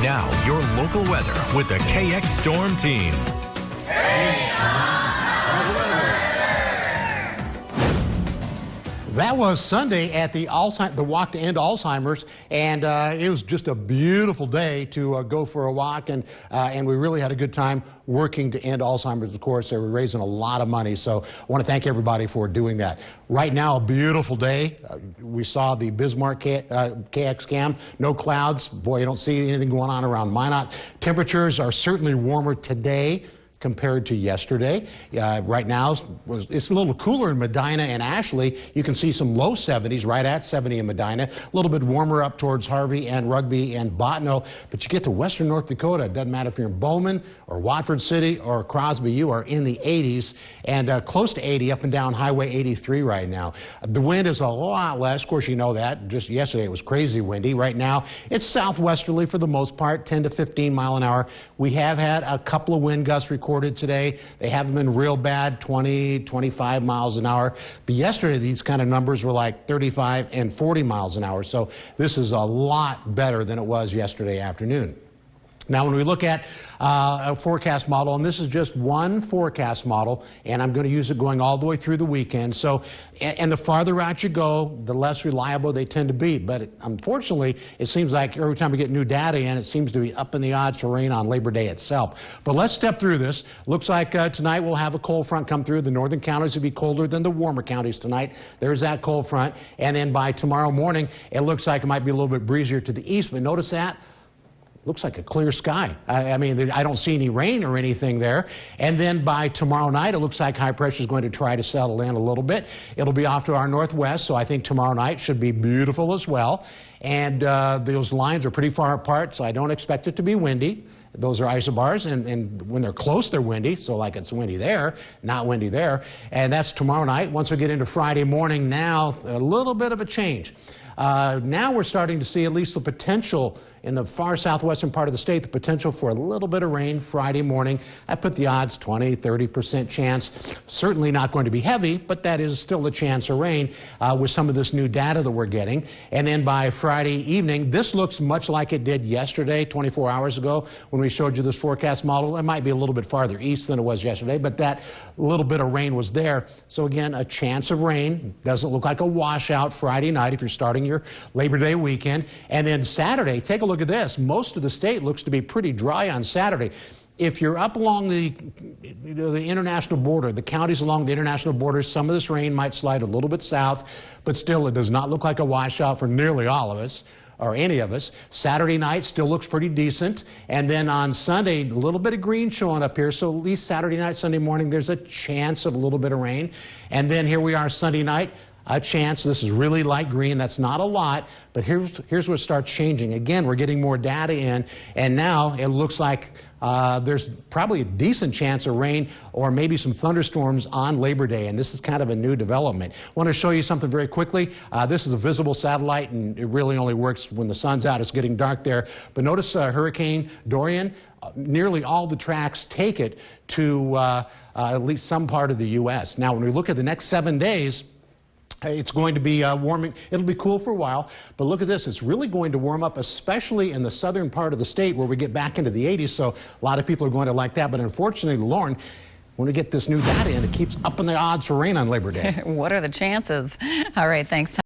Now, your local weather with the KX Storm Team. That was Sunday at the Walk to End Alzheimer's, and it was just a beautiful day to go for a walk, and we really had a good time working to end Alzheimer's. Of course, they were raising a lot of money, so I want to thank everybody for doing that. Right now, a beautiful day. We saw the Bismarck KX cam, no clouds. Boy, you don't see anything going on around Minot. Temperatures are certainly warmer today compared to yesterday. Right now, it's a little cooler in Medina and Ashley. You can see some low 70s, right at 70 in Medina. A little bit warmer up towards Harvey and Rugby and Bottineau. But you get to western North Dakota, it doesn't matter if you're in Bowman or Watford City or Crosby, you are in the 80s and close to 80 up and down Highway 83 right now. The wind is a lot less. Of course, you know that. Just yesterday, it was crazy windy. Right now, it's southwesterly for the most part, 10 to 15 mile an hour. We have had a couple of wind gusts recorded today. They haven't been real bad, 20, 25 miles an hour. But yesterday, these kind of numbers were like 35 and 40 miles an hour. So this is a lot better than it was yesterday afternoon. Now, when we look at a forecast model, and this is just one forecast model, and I'm going to use it going all the way through the weekend. So, and the farther out you go, the less reliable they tend to be. But unfortunately, it seems like every time we get new data in, it seems to be up in the odds for rain on Labor Day itself. But let's step through this. Looks like tonight we'll have a cold front come through. The northern counties will be colder than the warmer counties tonight. There's that cold front. And then by tomorrow morning, it looks like it might be a little bit breezier to the east. But notice that. Looks like a clear sky. I mean, I don't see any rain or anything there. And then by tomorrow night, it looks like high pressure is going to try to settle in a little bit. It'll be off to our northwest, so I think tomorrow night should be beautiful as well. And those lines are pretty far apart, so I don't expect it to be windy. Those are isobars, and when they're close, they're windy, so like it's windy there, not windy there. And that's tomorrow night. Once we get into Friday morning, now a little bit of a change. Now we're starting to see at least the potential in the far southwestern part of the state, the potential for a little bit of rain Friday morning. I put the odds 20, 30% chance. Certainly not going to be heavy, but that is still a chance of rain with some of this new data that we're getting. And then by Friday evening, this looks much like it did yesterday, 24 hours ago, when we showed you this forecast model. It might be a little bit farther east than it was yesterday, but that little bit of rain was there. So again, a chance of rain. Doesn't look like a washout Friday night if you're starting your Labor Day weekend. And then Saturday, take a look at this. Most of the state looks to be pretty dry on Saturday. If you're up along the international border, the counties along the international border, some of this rain might slide a little bit south, but still it does not look like a washout for nearly all of us, or any of us. Saturday night still looks pretty decent. And then on Sunday, a little bit of green showing up here. So at least Saturday night, Sunday morning, there's a chance of a little bit of rain. And then here we are Sunday night. A chance. This is really light green. That's not a lot, but here's what starts changing. Again, we're getting more data in, and now it looks like there's probably a decent chance of rain or maybe some thunderstorms on Labor Day, and this is kind of a new development. I want to show you something very quickly. This is a visible satellite, and it really only works when the sun's out. It's getting dark there. But notice Hurricane Dorian, nearly all the tracks take it to at least some part of the U.S. Now, when we look at the next 7 days, it's going to be warming. It'll be cool for a while, but look at this. It's really going to warm up, especially in the southern part of the state where we get back into the 80s, so a lot of people are going to like that. But unfortunately, Lauren, when we get this new data in, it keeps upping the odds for rain on Labor Day. What are the chances? All right, thanks, Tom.